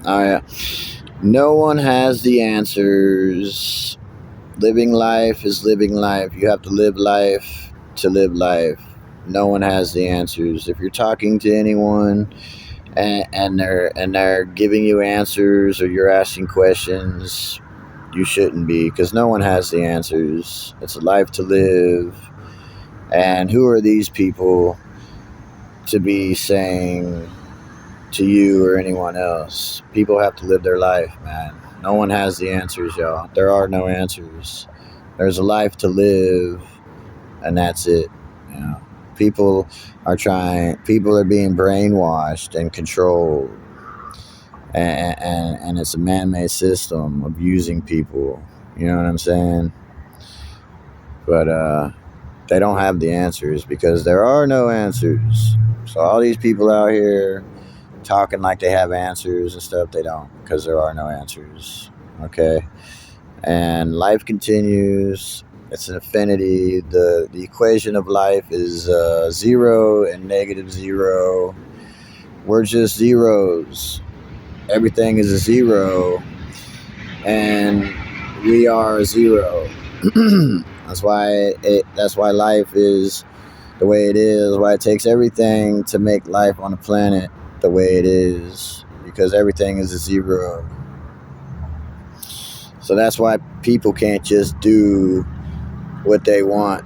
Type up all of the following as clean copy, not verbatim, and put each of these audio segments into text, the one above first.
I No one has the answers. Living life is living life. You have to live life to live life. No one has the answers. If you're talking to anyone and they're giving you answers or you're asking questions, you shouldn't be, because no one has the answers. It's a life to live. And who are these people to be saying to you or anyone else? People have to live their life, man. No one has the answers, y'all. There are no answers. There's a life to live, and that's it. You know, people people are being brainwashed and controlled, and it's a man-made system of using people. You know what I'm saying? But they don't have the answers, because there are no answers. So all these people out here talking like they have answers and stuff, they don't, because there are no answers. Okay? And life continues. It's an infinity. The equation of life is zero and negative zero. We're just zeros. Everything is a zero, and we are a zero. That's why life is the way it is. Why it takes everything to make life on the planet the way it is, because everything is a zero. So that's why people can't just do what they want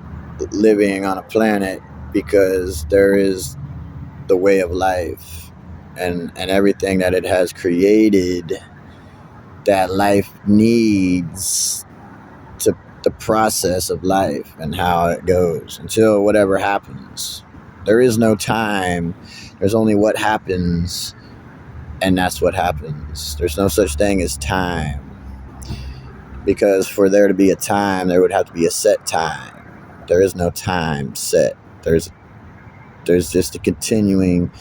living on a planet, because there is the way of life, and everything that it has created that life needs, to the process of life and how it goes until whatever happens. There is no time. There's only what happens, and that's what happens. There's no such thing as time, because for there to be a time, there would have to be a set time. There is no time set. There's just a continuing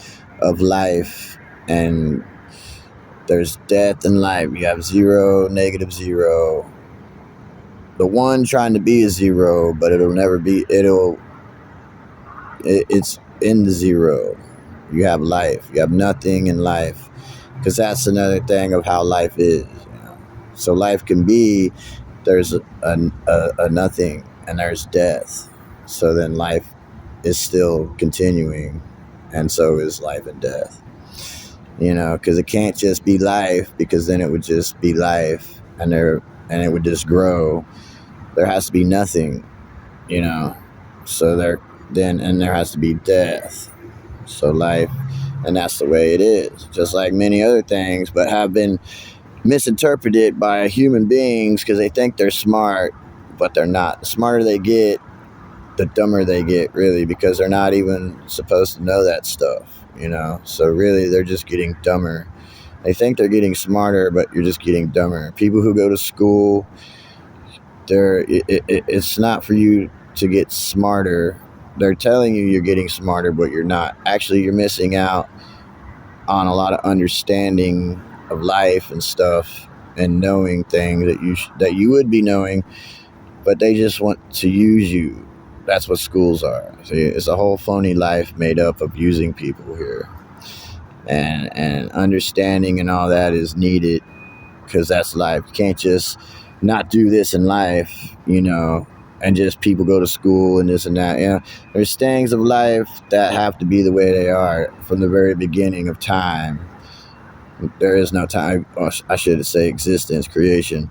of life, and there's death and life. You have zero, negative zero. The one trying to be a zero, but it'll never be. It's in the zero. You have life. You have nothing in life, because that's another thing of how life is. You know? So life can be, there's a nothing, and there's death. So then life is still continuing, and so is life and death. You know, because it can't just be life, because then it would just be life, and it would just grow. There has to be nothing, you know. So there has to be death. So life, and that's the way it is. Just like many other things, but have been misinterpreted by human beings, because they think they're smart, but they're not. The smarter they get, the dumber they get, really, because they're not even supposed to know that stuff, you know. So really, they're just getting dumber. They think they're getting smarter, but you're just getting dumber. People who go to school, it's not for you to get smarter. They're telling you you're getting smarter, but you're not. Actually, you're missing out on a lot of understanding of life and stuff, and knowing things that you would be knowing, but they just want to use you. That's what schools are. See, it's a whole phony life made up of using people here, and understanding and all that is needed, because that's life. You can't just not do this in life, you know, and just people go to school and this and that. You know, there's things of life that have to be the way they are from the very beginning of time. There is no time, or I should say existence, creation,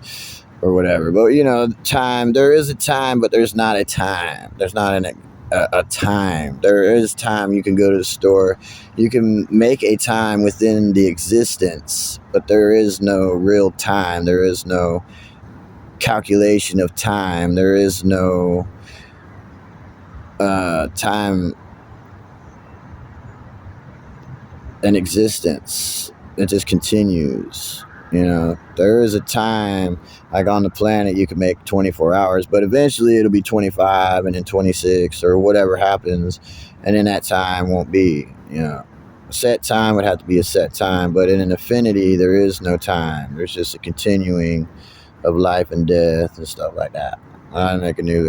or whatever. But you know, time. There is a time, but there's not a time. There's not a time. There is time. You can go to the store. You can make a time within the existence, but there is no real time. There is no calculation of time. There is no time in existence. It just continues. You know, there is a time, like on the planet, you can make 24 hours, but eventually it'll be 25 and then 26 or whatever happens. And then that time won't be, you know, a set time would have to be a set time. But in an infinity, there is no time. There's just a continuing of life and death and stuff like that. I make a new